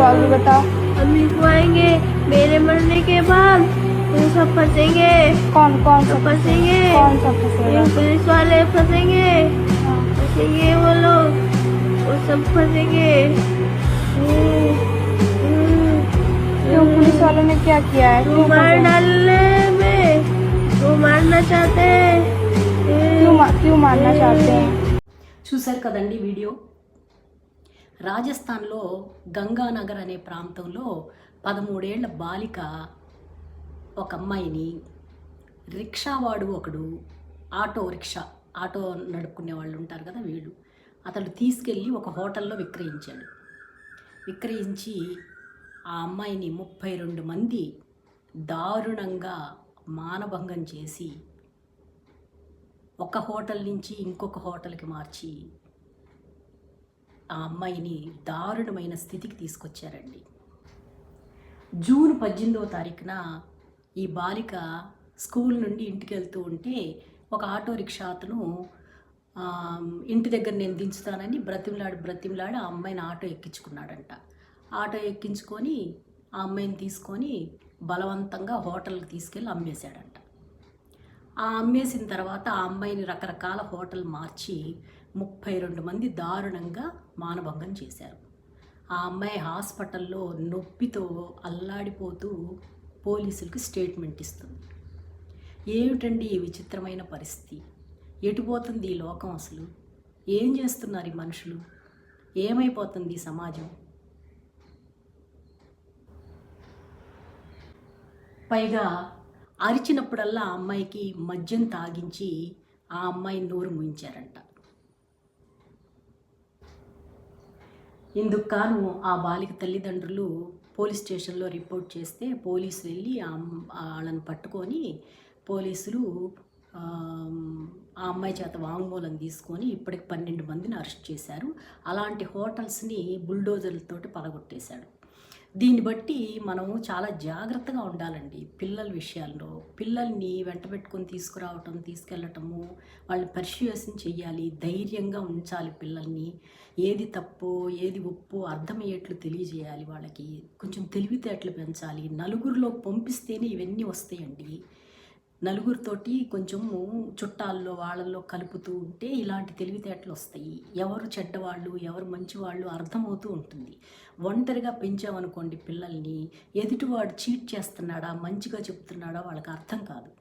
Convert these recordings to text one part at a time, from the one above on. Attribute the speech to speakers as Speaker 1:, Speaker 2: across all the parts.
Speaker 1: जवाब दो बेटा।
Speaker 2: अम्मी को आएंगे, मेरे मरने के बाद वो सब फंसेंगे।
Speaker 1: कौन कौन
Speaker 2: सब फंसेंगे,
Speaker 1: कौन सा फंसेगा?
Speaker 2: पुलिस वाले फंसेंगे, फंसेंगे वो लोग, वो सब फंसेंगे।
Speaker 1: क्यों पुलिस वालों ने क्या किया है?
Speaker 2: वो मार डालने में, वो मारना चाहते हैं।
Speaker 1: क्यों मारना चाहते हैं?
Speaker 3: చూశారు కదండి వీడియో. రాజస్థాన్లో గంగానగర్ అనే ప్రాంతంలో 13 ఏళ్ల బాలిక ఒక అమ్మాయిని రిక్షావాడు ఒకడు, ఆటో నడుపుకునే వాళ్ళు ఉంటారు కదా వీళ్ళు, అతడు తీసుకెళ్ళి ఒక హోటల్లో విక్రయించాడు. విక్రయించి ఆ అమ్మాయిని 32 మంది దారుణంగా మానభంగం చేసి ఒక హోటల్ నుంచి ఇంకొక హోటల్కి మార్చి ఆ అమ్మాయిని దారుణమైన స్థితికి తీసుకొచ్చారండి. జూన్ 18వ తారీఖున ఈ బాలిక స్కూల్ నుండి ఇంటికి వెళ్తూ ఉంటే ఒక ఆటో రిక్షా అతను ఇంటి దగ్గర నేను దించుతానని బ్రతిమలాడి ఆ అమ్మాయిని ఆటో ఎక్కించుకున్నాడంట. ఆటో ఎక్కించుకొని ఆ అమ్మాయిని తీసుకొని బలవంతంగా హోటల్కి తీసుకెళ్ళి అమ్మేశాడంట. ఆ అమ్మేసిన తర్వాత ఆ అమ్మాయిని రకరకాల హోటల్ మార్చి 32 మంది దారుణంగా మానభంగం చేశారు. ఆ అమ్మాయి హాస్పిటల్లో నొప్పితో అల్లాడిపోతూ పోలీసులకి స్టేట్మెంట్ ఇస్తుంది. ఏమిటండి ఈ విచిత్రమైన పరిస్థితి? ఎటుపోతుంది ఈ లోకం? అసలు ఏం చేస్తున్నారు ఈ మనుషులు? ఏమైపోతుంది ఈ సమాజం? పైగా అరిచినప్పుడల్లా ఆ అమ్మాయికి మద్యం తాగించి ఆ అమ్మాయి నోరు మూయించారంట. ఇందుకు కాను ఆ బాలిక తల్లిదండ్రులు పోలీస్ స్టేషన్లో రిపోర్ట్ చేస్తే పోలీసులు వెళ్ళి వాళ్ళని పట్టుకొని పోలీసులు ఆ అమ్మాయి చేత వాంగ్మూలం తీసుకొని ఇప్పటికి 12 మందిని అరెస్ట్ చేశారు. అలాంటి హోటల్స్ని బుల్డోజర్లతోటి పడగొట్టేశాడు. దీన్ని బట్టి మనం చాలా జాగ్రత్తగా ఉండాలండి. పిల్లల విషయాల్లో పిల్లల్ని వెంట పెట్టుకొని తీసుకెళ్ళటము, వాళ్ళని పర్సుయేషన్ చెయ్యాలి, ధైర్యంగా ఉంచాలి. పిల్లల్ని ఏది తప్పో ఏది ఒప్పో అర్థమయ్యేట్లు తెలియజేయాలి. వాళ్ళకి కొంచెం తెలివితేటలు పెంచాలి. నలుగురిలో పంపిస్తేనే ఇవన్నీ వస్తాయండి. నలుగురితోటి కొంచెము చుట్టాల్లో వాళ్ళల్లో కలుపుతూ ఉంటే ఇలాంటి తెలివితేటలు వస్తాయి. ఎవరు చెడ్డవాళ్ళు ఎవరు మంచివాళ్ళు అర్థమవుతూ ఉంటుంది. ఒంటరిగా పెంచామనుకోండి పిల్లల్ని, ఎదుటివాడు చీట్ చేస్తున్నాడా మంచిగా చెప్తున్నాడా వాళ్ళకి అర్థం కాదు.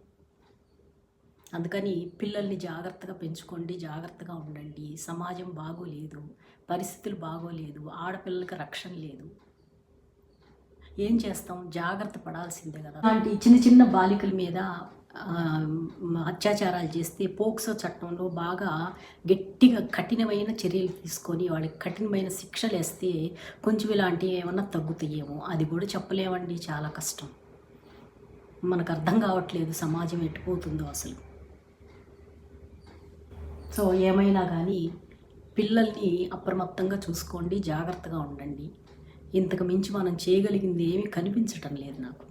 Speaker 3: అందుకని పిల్లల్ని జాగ్రత్తగా పెంచుకోండి, జాగ్రత్తగా ఉండండి. సమాజం బాగోలేదు, పరిస్థితులు బాగోలేదు, ఆడపిల్లలకి రక్షణ లేదు. ఏం చేస్తాం? జాగ్రత్త పడాల్సిందే కదా. అలాంటి చిన్న బాలికల మీద అత్యాచారాలు చేస్తే పోక్సో చట్టంలో బాగా గట్టిగా కఠినమైన చర్యలు తీసుకొని వాళ్ళకి కఠినమైన శిక్షలు వేస్తే కొంచెం ఇలాంటివి ఏమన్నా తగ్గుతాయేమో. అది కూడా చెప్పలేమండి, చాలా కష్టం. మనకు అర్థం కావట్లేదు సమాజం ఎట్టుపోతుందో అసలు. సో ఏమైనా కానీ పిల్లల్ని అప్రమత్తంగా చూసుకోండి, జాగ్రత్తగా ఉండండి. ఇంతకు మించి మనం చేయగలిగింది ఏమీ కనిపించటం లేదు నాకు.